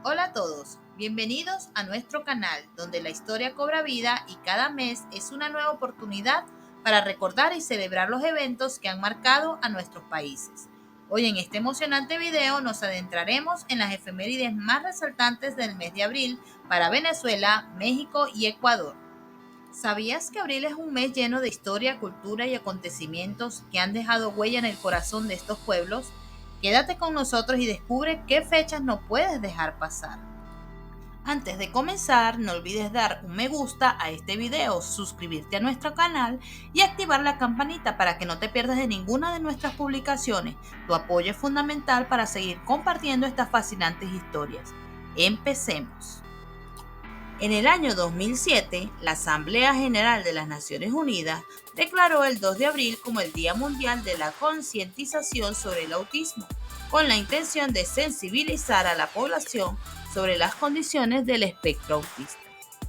Hola a todos, bienvenidos a nuestro canal donde la historia cobra vida y cada mes es una nueva oportunidad para recordar y celebrar los eventos que han marcado a nuestros países. Hoy en este emocionante video nos adentraremos en las efemérides más resaltantes del mes de abril para Venezuela, México y Ecuador. ¿Sabías que abril es un mes lleno de historia, cultura y acontecimientos que han dejado huella en el corazón de estos pueblos? Quédate con nosotros y descubre qué fechas no puedes dejar pasar. Antes de comenzar, no olvides dar un me gusta a este video, suscribirte a nuestro canal y activar la campanita para que no te pierdas de ninguna de nuestras publicaciones. Tu apoyo es fundamental para seguir compartiendo estas fascinantes historias. Empecemos. En el año 2007, la Asamblea General de las Naciones Unidas declaró el 2 de abril como el Día Mundial de la Concientización sobre el Autismo, con la intención de sensibilizar a la población sobre las condiciones del espectro autista.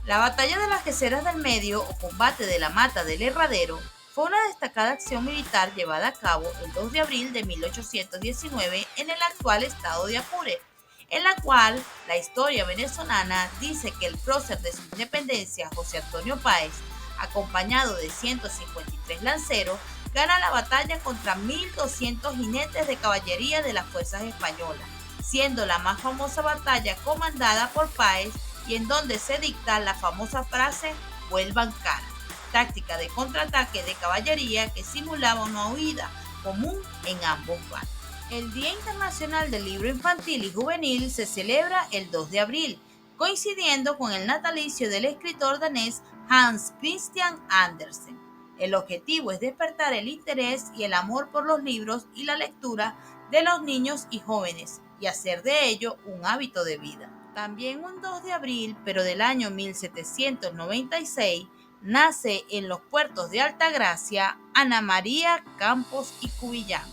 La Batalla de las Queseras del Medio o Combate de la Mata del Herradero fue una destacada acción militar llevada a cabo el 2 de abril de 1819 en el actual estado de Apure, en la cual la historia venezolana dice que el prócer de su independencia, José Antonio Páez, acompañado de 153 lanceros, gana la batalla contra 1.200 jinetes de caballería de las fuerzas españolas, siendo la más famosa batalla comandada por Páez y en donde se dicta la famosa frase «vuelvan cara», táctica de contraataque de caballería que simulaba una huida común en ambos bandos. El Día Internacional del Libro Infantil y Juvenil se celebra el 2 de abril, coincidiendo con el natalicio del escritor danés Hans Christian Andersen. El objetivo es despertar el interés y el amor por los libros y la lectura de los niños y jóvenes y hacer de ello un hábito de vida. También un 2 de abril, pero del año 1796, nace en los puertos de Altagracia Ana María Campos y Cubillán.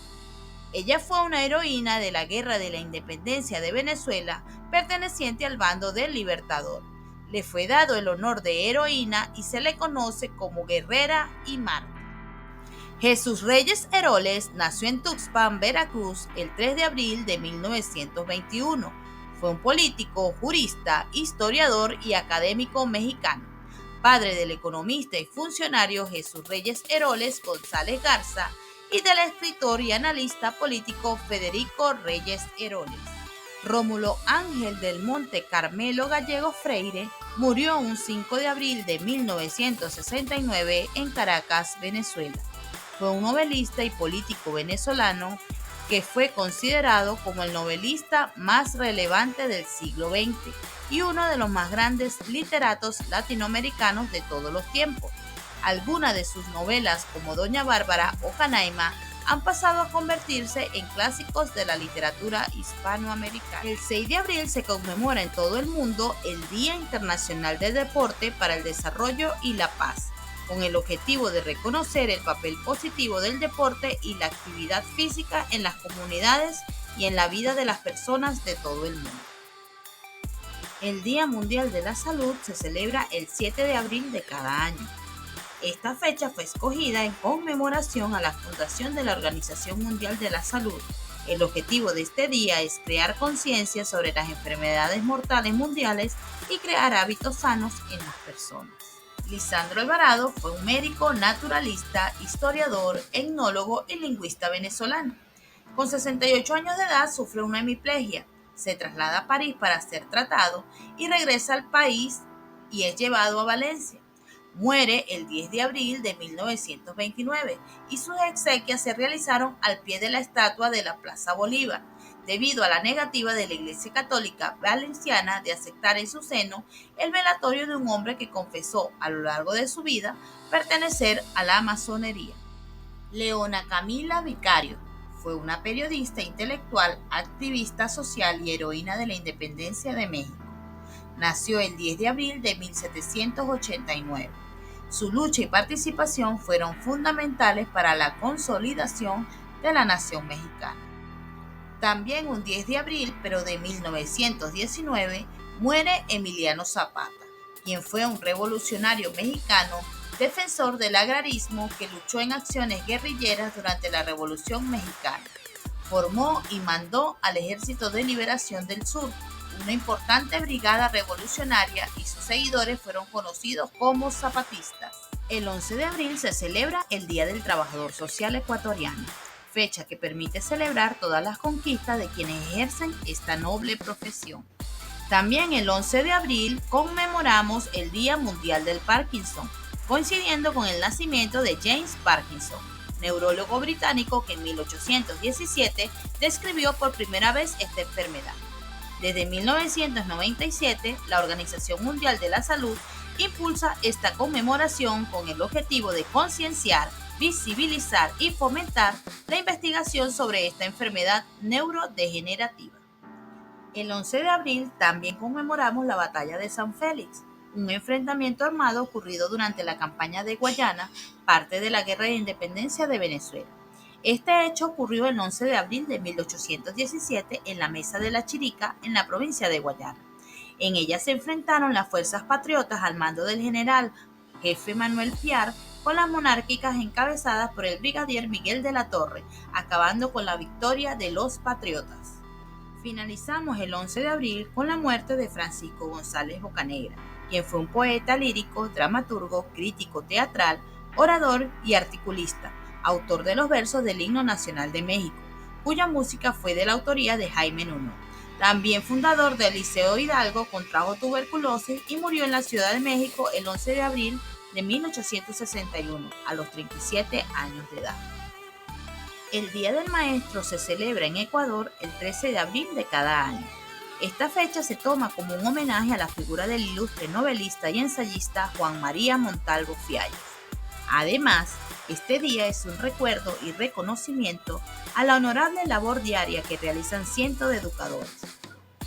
Ella fue una heroína de la Guerra de la Independencia de Venezuela, perteneciente al bando del Libertador. Le fue dado el honor de heroína y se le conoce como guerrera y mártir. Jesús Reyes Heroles nació en Tuxpan, Veracruz, el 3 de abril de 1921. Fue un político, jurista, historiador y académico mexicano, padre del economista y funcionario Jesús Reyes Heroles González Garza y del escritor y analista político Federico Reyes Heroles. Rómulo Ángel del Monte Carmelo Gallego Freire murió un 5 de abril de 1969 en Caracas, Venezuela. Fue un novelista y político venezolano que fue considerado como el novelista más relevante del siglo XX y uno de los más grandes literatos latinoamericanos de todos los tiempos. Algunas de sus novelas, como Doña Bárbara o Canaima, han pasado a convertirse en clásicos de la literatura hispanoamericana. El 6 de abril se conmemora en todo el mundo el Día Internacional del Deporte para el Desarrollo y la Paz, con el objetivo de reconocer el papel positivo del deporte y la actividad física en las comunidades y en la vida de las personas de todo el mundo. El Día Mundial de la Salud se celebra el 7 de abril de cada año. Esta fecha fue escogida en conmemoración a la fundación de la Organización Mundial de la Salud. El objetivo de este día es crear conciencia sobre las enfermedades mortales mundiales y crear hábitos sanos en las personas. Lisandro Alvarado fue un médico, naturalista, historiador, etnólogo y lingüista venezolano. Con 68 años de edad sufre una hemiplegia, se traslada a París para ser tratado y regresa al país y es llevado a Valencia. Muere el 10 de abril de 1929 y sus exequias se realizaron al pie de la estatua de la Plaza Bolívar, debido a la negativa de la Iglesia Católica Valenciana de aceptar en su seno el velatorio de un hombre que confesó a lo largo de su vida pertenecer a la masonería. Leona Camila Vicario fue una periodista intelectual, activista social y heroína de la independencia de México. Nació el 10 de abril de 1789. Su lucha y participación fueron fundamentales para la consolidación de la nación mexicana. También un 10 de abril, pero de 1919, muere Emiliano Zapata, quien fue un revolucionario mexicano, defensor del agrarismo que luchó en acciones guerrilleras durante la Revolución Mexicana. Formó y mandó al Ejército de Liberación del Sur, una importante brigada revolucionaria, y sus seguidores fueron conocidos como zapatistas. El 11 de abril se celebra el Día del Trabajador Social Ecuatoriano, fecha que permite celebrar todas las conquistas de quienes ejercen esta noble profesión. También el 11 de abril conmemoramos el Día Mundial del Parkinson, coincidiendo con el nacimiento de James Parkinson, neurólogo británico que en 1817 describió por primera vez esta enfermedad. Desde 1997, la Organización Mundial de la Salud impulsa esta conmemoración con el objetivo de concienciar, visibilizar y fomentar la investigación sobre esta enfermedad neurodegenerativa. El 11 de abril también conmemoramos la Batalla de San Félix, un enfrentamiento armado ocurrido durante la campaña de Guayana, parte de la Guerra de Independencia de Venezuela. Este hecho ocurrió el 11 de abril de 1817 en la Mesa de la Chirica, en la provincia de Guayana. En ella se enfrentaron las fuerzas patriotas al mando del general jefe Manuel Piar con las monárquicas encabezadas por el brigadier Miguel de la Torre, acabando con la victoria de los patriotas. Finalizamos el 11 de abril con la muerte de Francisco González Bocanegra, quien fue un poeta lírico, dramaturgo, crítico teatral, orador y articulista, autor de los versos del Himno Nacional de México, cuya música fue de la autoría de Jaime Nuno. También fundador del Liceo Hidalgo, contrajo tuberculosis y murió en la Ciudad de México el 11 de abril de 1861, a los 37 años de edad. El Día del Maestro se celebra en Ecuador el 13 de abril de cada año. Esta fecha se toma como un homenaje a la figura del ilustre novelista y ensayista Juan María Montalvo Fiallos. Además, este día es un recuerdo y reconocimiento a la honorable labor diaria que realizan cientos de educadores,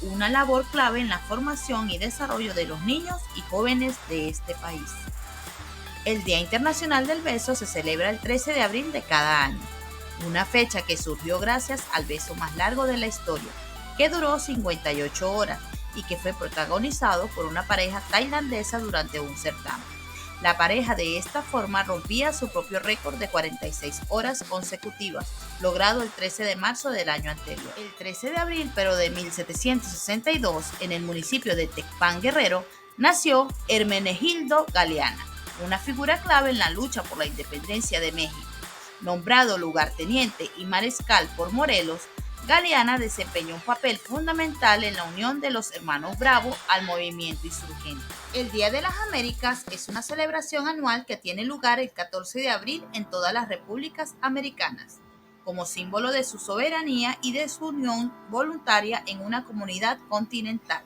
una labor clave en la formación y desarrollo de los niños y jóvenes de este país. El Día Internacional del Beso se celebra el 13 de abril de cada año, una fecha que surgió gracias al beso más largo de la historia, que duró 58 horas y que fue protagonizado por una pareja tailandesa durante un certamen. La pareja de esta forma rompía su propio récord de 46 horas consecutivas, logrado el 13 de marzo del año anterior. El 13 de abril, pero de 1762, en el municipio de Tecpan, Guerrero, nació Hermenegildo Galeana, una figura clave en la lucha por la independencia de México. Nombrado lugarteniente y mariscal por Morelos, Galeana desempeñó un papel fundamental en la unión de los hermanos Bravo al movimiento insurgente. El Día de las Américas es una celebración anual que tiene lugar el 14 de abril en todas las repúblicas americanas, como símbolo de su soberanía y de su unión voluntaria en una comunidad continental.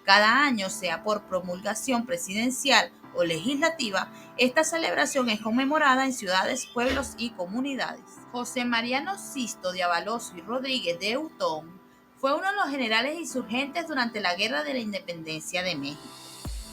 Cada año, sea por promulgación presidencial o legislativa, esta celebración es conmemorada en ciudades, pueblos y comunidades. José Mariano Sisto de Avaloso y Rodríguez de Eutón fue uno de los generales insurgentes durante la Guerra de la Independencia de México.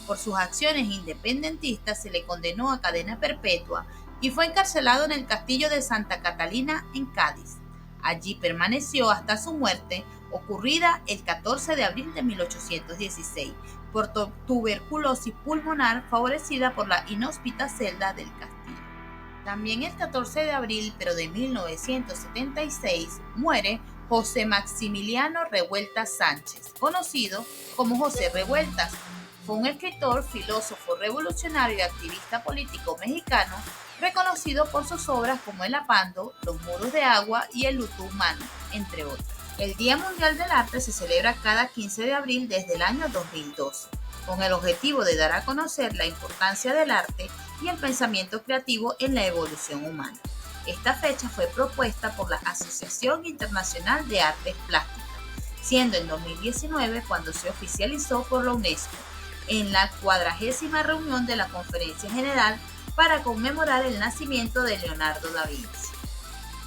Por sus acciones independentistas se le condenó a cadena perpetua y fue encarcelado en el castillo de Santa Catalina en Cádiz. Allí permaneció hasta su muerte, ocurrida el 14 de abril de 1816, por tuberculosis pulmonar favorecida por la inhóspita celda del castillo. También el 14 de abril, pero de 1976, muere José Maximiliano Revueltas Sánchez, conocido como José Revueltas. Fue un escritor, filósofo, revolucionario y activista político mexicano, reconocido por sus obras como El Apando, Los Muros de Agua y El luto humano, entre otras. El Día Mundial del Arte se celebra cada 15 de abril desde el año 2012, con el objetivo de dar a conocer la importancia del arte y el pensamiento creativo en la evolución humana. Esta fecha fue propuesta por la Asociación Internacional de Artes Plásticas, siendo en 2019 cuando se oficializó por la UNESCO, en la 40ª reunión de la Conferencia General para conmemorar el nacimiento de Leonardo da Vinci.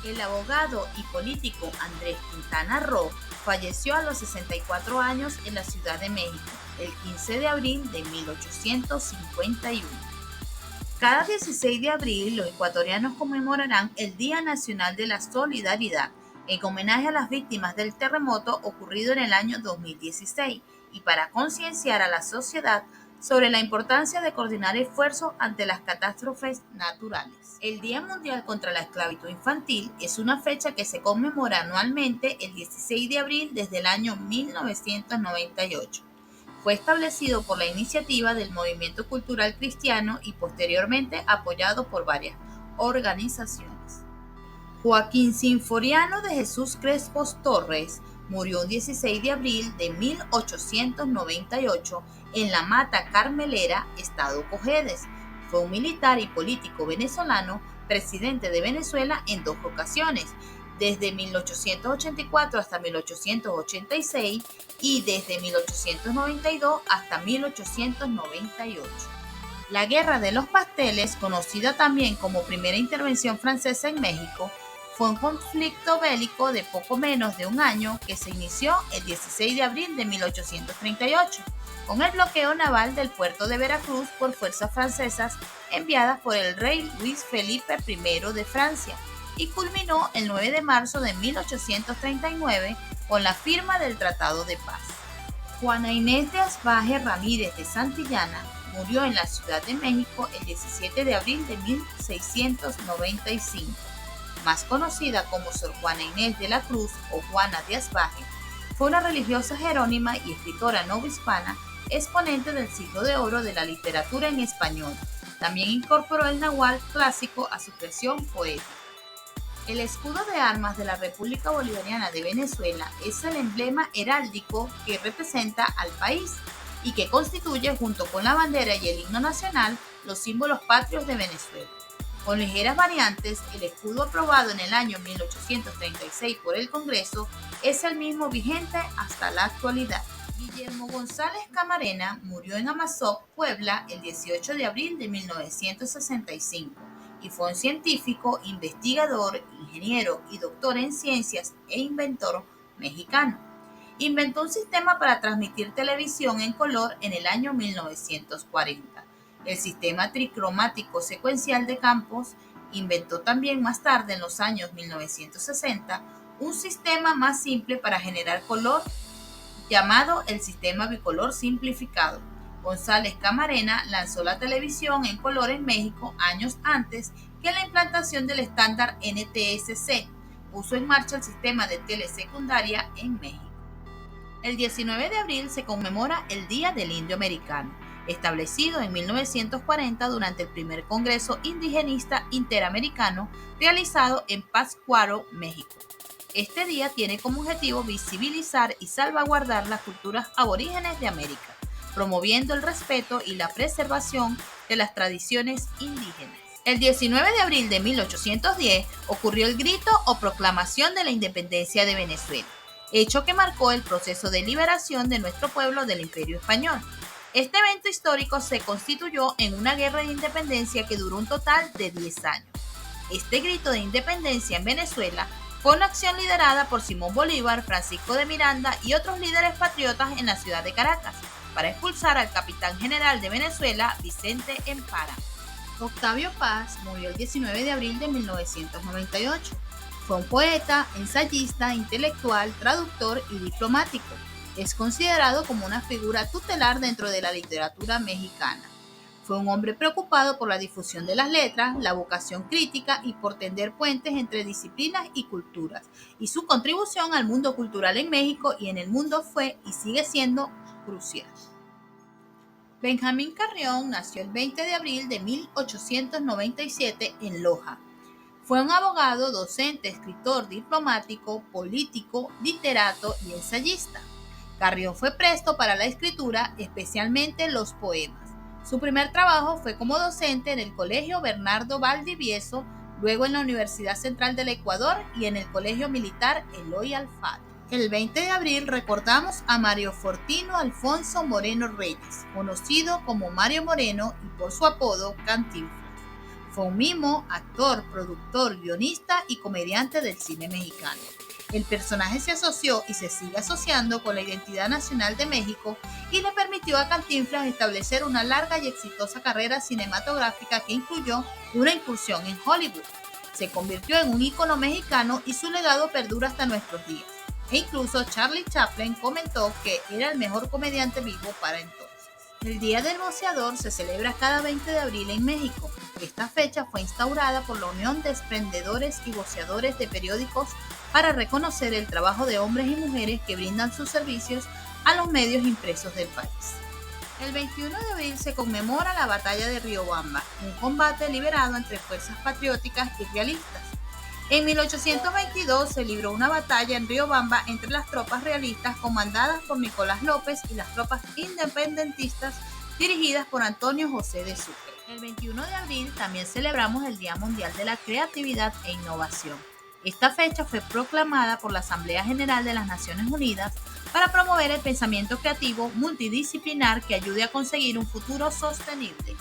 El abogado y político Andrés Quintana Roo falleció a los 64 años en la Ciudad de México, el 15 de abril de 1851. Cada 16 de abril, los ecuatorianos conmemorarán el Día Nacional de la Solidaridad, en homenaje a las víctimas del terremoto ocurrido en el año 2016 y para concienciar a la sociedad sobre la importancia de coordinar esfuerzos ante las catástrofes naturales. El Día Mundial contra la Esclavitud Infantil es una fecha que se conmemora anualmente el 16 de abril desde el año 1998. Fue establecido por la iniciativa del Movimiento Cultural Cristiano y posteriormente apoyado por varias organizaciones. Joaquín Sinforiano de Jesús Crespos Torres murió el 16 de abril de 1898 en La Mata Carmelera, estado Cojedes. Fue un militar y político venezolano, presidente de Venezuela en 2 ocasiones, desde 1884 hasta 1886 y desde 1892 hasta 1898. La Guerra de los Pasteles, conocida también como Primera Intervención Francesa en México, fue un conflicto bélico de poco menos de un año que se inició el 16 de abril de 1838, con el bloqueo naval del puerto de Veracruz por fuerzas francesas enviadas por el rey Luis Felipe I de Francia, y culminó el 9 de marzo de 1839 con la firma del Tratado de Paz. Juana Inés de Asbaje Ramírez de Santillana murió en la Ciudad de México el 17 de abril de 1695. Más conocida como Sor Juana Inés de la Cruz o Juana de Asbaje, fue una religiosa jerónima y escritora novohispana, exponente del siglo de oro de la literatura en español. También incorporó el náhuatl clásico a su creación poética. El escudo de armas de la República Bolivariana de Venezuela es el emblema heráldico que representa al país y que constituye, junto con la bandera y el himno nacional, los símbolos patrios de Venezuela. Con ligeras variantes, el escudo aprobado en el año 1836 por el Congreso es el mismo vigente hasta la actualidad. Guillermo González Camarena murió en Amazoc, Puebla, el 18 de abril de 1965 y fue un científico, investigador, ingeniero y doctor en ciencias e inventor mexicano. Inventó un sistema para transmitir televisión en color en el año 1940. El sistema tricromático secuencial de campos. Inventó también más tarde, en los años 1960, un sistema más simple para generar color llamado el sistema bicolor simplificado. González Camarena lanzó la televisión en color en México años antes que la implantación del estándar NTSC. Puso en marcha el sistema de telesecundaria en México. El 19 de abril se conmemora el Día del Indio Americano, establecido en 1940 durante el primer Congreso Indigenista Interamericano realizado en Pátzcuaro, México. Este día tiene como objetivo visibilizar y salvaguardar las culturas aborígenes de América, promoviendo el respeto y la preservación de las tradiciones indígenas. El 19 de abril de 1810 ocurrió el grito o proclamación de la independencia de Venezuela, hecho que marcó el proceso de liberación de nuestro pueblo del Imperio Español. Este evento histórico se constituyó en una guerra de independencia que duró un total de 10 años. Este grito de independencia en Venezuela fue una acción liderada por Simón Bolívar, Francisco de Miranda y otros líderes patriotas en la ciudad de Caracas, para expulsar al capitán general de Venezuela, Vicente Empara. Octavio Paz murió el 19 de abril de 1998. Fue un poeta, ensayista, intelectual, traductor y diplomático. Es considerado como una figura tutelar dentro de la literatura mexicana. Fue un hombre preocupado por la difusión de las letras, la vocación crítica y por tender puentes entre disciplinas y culturas, y su contribución al mundo cultural en México y en el mundo fue y sigue siendo crucial. Benjamín Carrión nació el 20 de abril de 1897 en Loja. Fue un abogado, docente, escritor, diplomático, político, literato y ensayista. Carrión fue presto para la escritura, especialmente los poemas. Su primer trabajo fue como docente en el Colegio Bernardo Valdivieso, luego en la Universidad Central del Ecuador y en el Colegio Militar Eloy Alfaro. El 20 de abril recordamos a Mario Fortino Alfonso Moreno Reyes, conocido como Mario Moreno y por su apodo Cantinflas. Fue un mimo, actor, productor, guionista y comediante del cine mexicano. El personaje se asoció y se sigue asociando con la identidad nacional de México y le permitió a Cantinflas establecer una larga y exitosa carrera cinematográfica que incluyó una incursión en Hollywood. Se convirtió en un ícono mexicano y su legado perdura hasta nuestros días. E incluso Charlie Chaplin comentó que era el mejor comediante vivo para entonces. El Día del Boceador se celebra cada 20 de abril en México. Esta fecha fue instaurada por la Unión de Emprendedores y Voceadores de Periódicos para reconocer el trabajo de hombres y mujeres que brindan sus servicios a los medios impresos del país. El 21 de abril se conmemora la Batalla de Riobamba, un combate liberado entre fuerzas patrióticas y realistas. En 1822 se libró una batalla en Riobamba entre las tropas realistas comandadas por Nicolás López y las tropas independentistas dirigidas por Antonio José de Sucre. El 21 de abril también celebramos el Día Mundial de la Creatividad e Innovación. Esta fecha fue proclamada por la Asamblea General de las Naciones Unidas para promover el pensamiento creativo multidisciplinar que ayude a conseguir un futuro sostenible.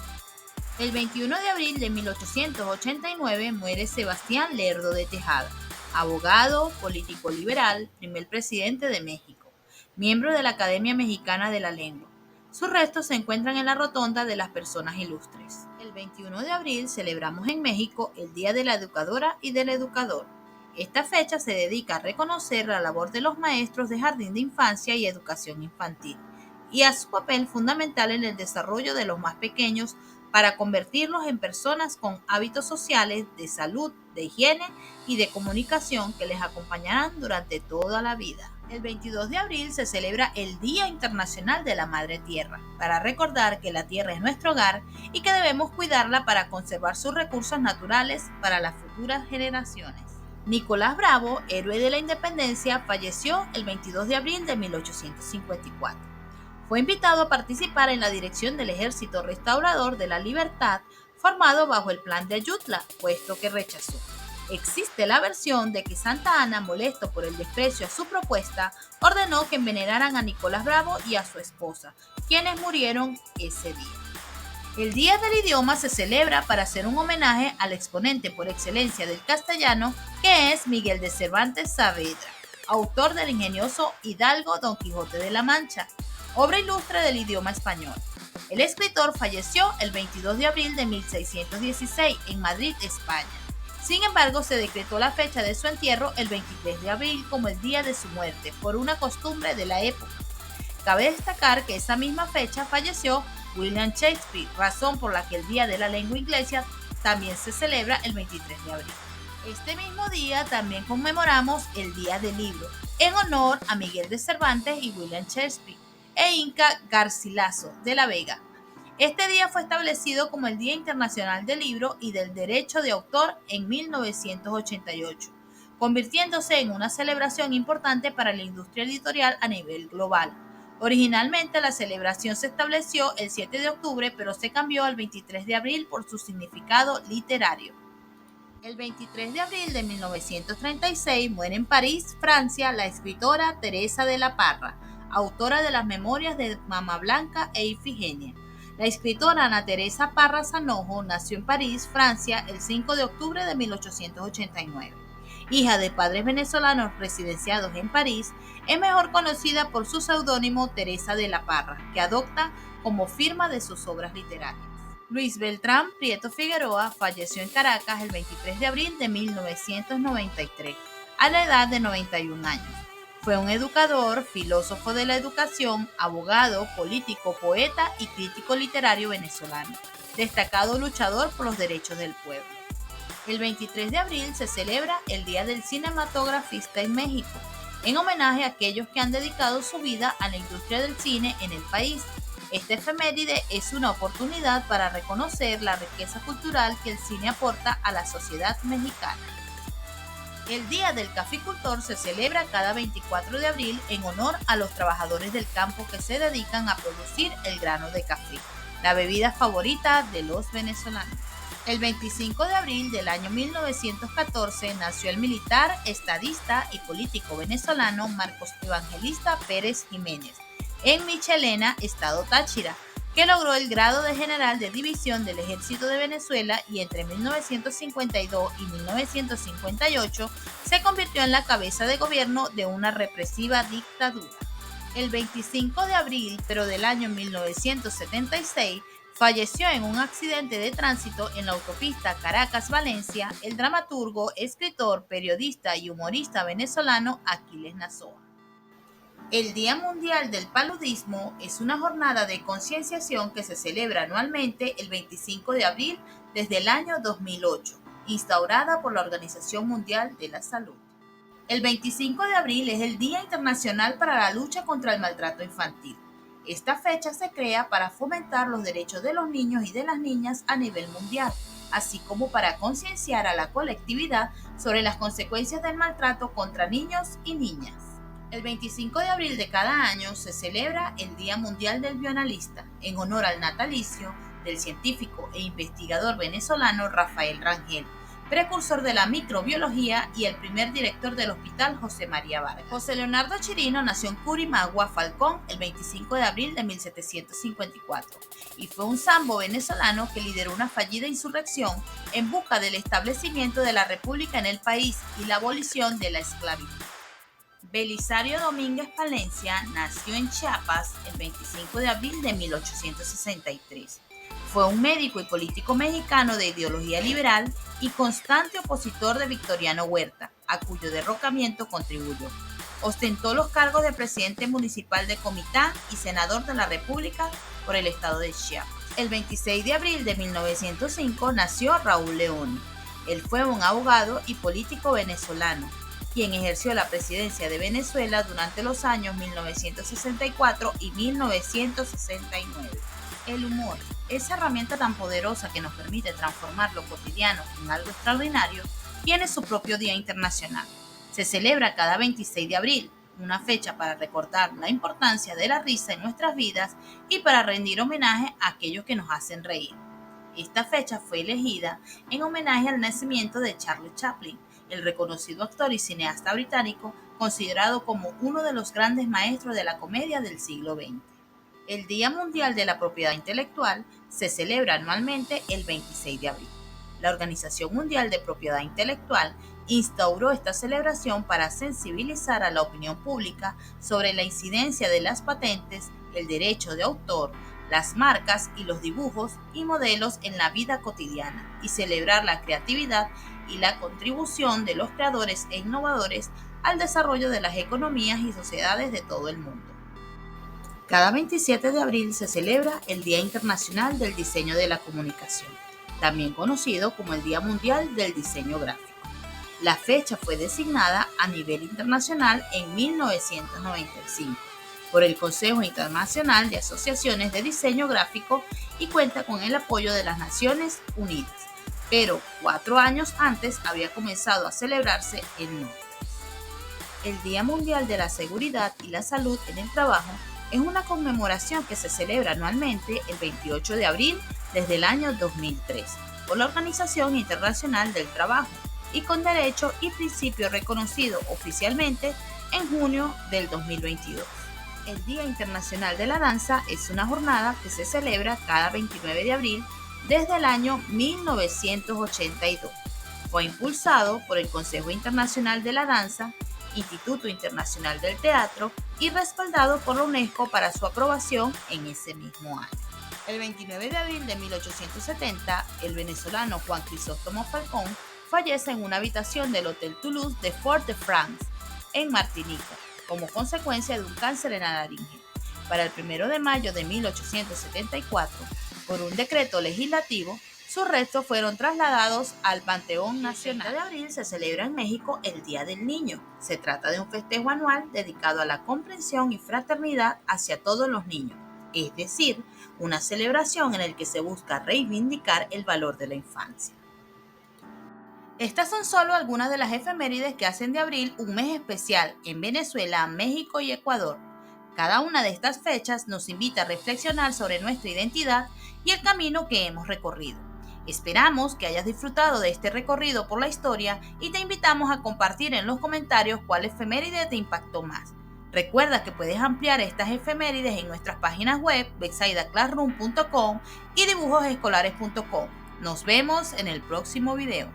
El 21 de abril de 1889 muere Sebastián Lerdo de Tejada, abogado, político liberal, primer presidente de México, miembro de la Academia Mexicana de la Lengua. Sus restos se encuentran en la Rotonda de las Personas Ilustres. El 21 de abril celebramos en México el Día de la Educadora y del Educador. Esta fecha se dedica a reconocer la labor de los maestros de jardín de infancia y educación infantil, y a su papel fundamental en el desarrollo de los más pequeños para convertirlos en personas con hábitos sociales, de salud, de higiene y de comunicación que les acompañarán durante toda la vida. El 22 de abril se celebra el Día Internacional de la Madre Tierra, para recordar que la tierra es nuestro hogar y que debemos cuidarla para conservar sus recursos naturales para las futuras generaciones. Nicolás Bravo, héroe de la independencia, falleció el 22 de abril de 1854. Fue invitado a participar en la dirección del Ejército Restaurador de la Libertad, formado bajo el Plan de Ayutla, puesto que rechazó. Existe la versión de que Santa Anna, molesto por el desprecio a su propuesta, ordenó que envenenaran a Nicolás Bravo y a su esposa, quienes murieron ese día. El Día del Idioma se celebra para hacer un homenaje al exponente por excelencia del castellano, que es Miguel de Cervantes Saavedra, autor del ingenioso Hidalgo Don Quijote de la Mancha, obra ilustre del idioma español. El escritor falleció el 22 de abril de 1616 en Madrid, España. Sin embargo, se decretó la fecha de su entierro el 23 de abril como el día de su muerte, por una costumbre de la época. Cabe destacar que esa misma fecha falleció William Shakespeare, razón por la que el Día de la Lengua Inglesa también se celebra el 23 de abril. Este mismo día también conmemoramos el Día del Libro, en honor a Miguel de Cervantes y William Shakespeare e Inca Garcilaso de la Vega. Este día fue establecido como el Día Internacional del Libro y del Derecho de Autor en 1988, convirtiéndose en una celebración importante para la industria editorial a nivel global. Originalmente la celebración se estableció el 7 de octubre, pero se cambió al 23 de abril por su significado literario. El 23 de abril de 1936 muere en París, Francia, la escritora Teresa de la Parra, autora de las Memorias de Mama Blanca e Ifigenia. La escritora Ana Teresa Parra Sanojo nació en París, Francia, el 5 de octubre de 1889. Hija de padres venezolanos residenciados en París, es mejor conocida por su seudónimo Teresa de la Parra, que adopta como firma de sus obras literarias. Luis Beltrán Prieto Figueroa falleció en Caracas el 23 de abril de 1993, a la edad de 91 años. Fue un educador, filósofo de la educación, abogado, político, poeta y crítico literario venezolano, destacado luchador por los derechos del pueblo. El 23 de abril se celebra el Día del Cinematografista en México, en homenaje a aquellos que han dedicado su vida a la industria del cine en el país. Esta efeméride es una oportunidad para reconocer la riqueza cultural que el cine aporta a la sociedad mexicana. El Día del Caficultor se celebra cada 24 de abril en honor a los trabajadores del campo que se dedican a producir el grano de café, la bebida favorita de los venezolanos. El 25 de abril del año 1914 nació el militar, estadista y político venezolano Marcos Evangelista Pérez Jiménez, en Michelena, estado Táchira, que logró el grado de general de división del Ejército de Venezuela y entre 1952 y 1958 se convirtió en la cabeza de gobierno de una represiva dictadura. El 25 de abril, pero del año 1976, falleció en un accidente de tránsito en la autopista Caracas-Valencia el dramaturgo, escritor, periodista y humorista venezolano Aquiles Nazoa. El Día Mundial del Paludismo es una jornada de concienciación que se celebra anualmente el 25 de abril desde el año 2008, instaurada por la Organización Mundial de la Salud. El 25 de abril es el Día Internacional para la Lucha contra el Maltrato Infantil. Esta fecha se crea para fomentar los derechos de los niños y de las niñas a nivel mundial, así como para concienciar a la colectividad sobre las consecuencias del maltrato contra niños y niñas. El 25 de abril de cada año se celebra el Día Mundial del Bioanalista, en honor al natalicio del científico e investigador venezolano Rafael Rangel, precursor de la microbiología y el primer director del Hospital José María Vargas. José Leonardo Chirino nació en Curimagua, Falcón, el 25 de abril de 1754 y fue un sambo venezolano que lideró una fallida insurrección en busca del establecimiento de la república en el país y la abolición de la esclavitud. Belisario Domínguez Palencia nació en Chiapas el 25 de abril de 1863. Fue un médico y político mexicano de ideología liberal y constante opositor de Victoriano Huerta, a cuyo derrocamiento contribuyó. Ostentó los cargos de presidente municipal de Comitán y senador de la República por el estado de Chiapas. El 26 de abril de 1905 nació Raúl Leoni. Él fue un abogado y político venezolano, quien ejerció la presidencia de Venezuela durante los años 1964 y 1969. El humor, esa herramienta tan poderosa que nos permite transformar lo cotidiano en algo extraordinario, tiene su propio Día Internacional. Se celebra cada 26 de abril, una fecha para recordar la importancia de la risa en nuestras vidas y para rendir homenaje a aquellos que nos hacen reír. Esta fecha fue elegida en homenaje al nacimiento de Charlie Chaplin, el reconocido actor y cineasta británico, considerado como uno de los grandes maestros de la comedia del siglo XX. El Día Mundial de la Propiedad Intelectual se celebra anualmente el 26 de abril. La Organización Mundial de Propiedad Intelectual instauró esta celebración para sensibilizar a la opinión pública sobre la incidencia de las patentes, el derecho de autor, las marcas y los dibujos y modelos en la vida cotidiana y celebrar la creatividad y la contribución de los creadores e innovadores al desarrollo de las economías y sociedades de todo el mundo. Cada 27 de abril se celebra el Día Internacional del Diseño de la Comunicación, también conocido como el Día Mundial del Diseño Gráfico. La fecha fue designada a nivel internacional en 1995 por el Consejo Internacional de Asociaciones de Diseño Gráfico y cuenta con el apoyo de las Naciones Unidas, pero 4 años antes había comenzado a celebrarse en Londres. El Día Mundial de la Seguridad y la Salud en el Trabajo es una conmemoración que se celebra anualmente el 28 de abril desde el año 2003 por la Organización Internacional del Trabajo y con derecho y principio reconocido oficialmente en junio del 2022. El Día Internacional de la Danza es una jornada que se celebra cada 29 de abril desde el año 1982. Fue impulsado por el Consejo Internacional de la Danza, Instituto Internacional del Teatro y respaldado por la UNESCO para su aprobación en ese mismo año. El 29 de abril de 1870, el venezolano Juan Crisóstomo Falcón fallece en una habitación del Hotel Toulouse de Fort-de-France, en Martinica, como consecuencia de un cáncer en la laringe. Para el 1 de mayo de 1874, por un decreto legislativo, sus restos fueron trasladados al Panteón Nacional. El 30 de abril se celebra en México el Día del Niño. Se trata de un festejo anual dedicado a la comprensión y fraternidad hacia todos los niños, es decir, una celebración en la que se busca reivindicar el valor de la infancia. Estas son solo algunas de las efemérides que hacen de abril un mes especial en Venezuela, México y Ecuador. Cada una de estas fechas nos invita a reflexionar sobre nuestra identidad y el camino que hemos recorrido. Esperamos que hayas disfrutado de este recorrido por la historia y te invitamos a compartir en los comentarios cuál efeméride te impactó más. Recuerda que puedes ampliar estas efemérides en nuestras páginas web betsaidaclassroom.com y dibujosescolares.com. Nos vemos en el próximo video.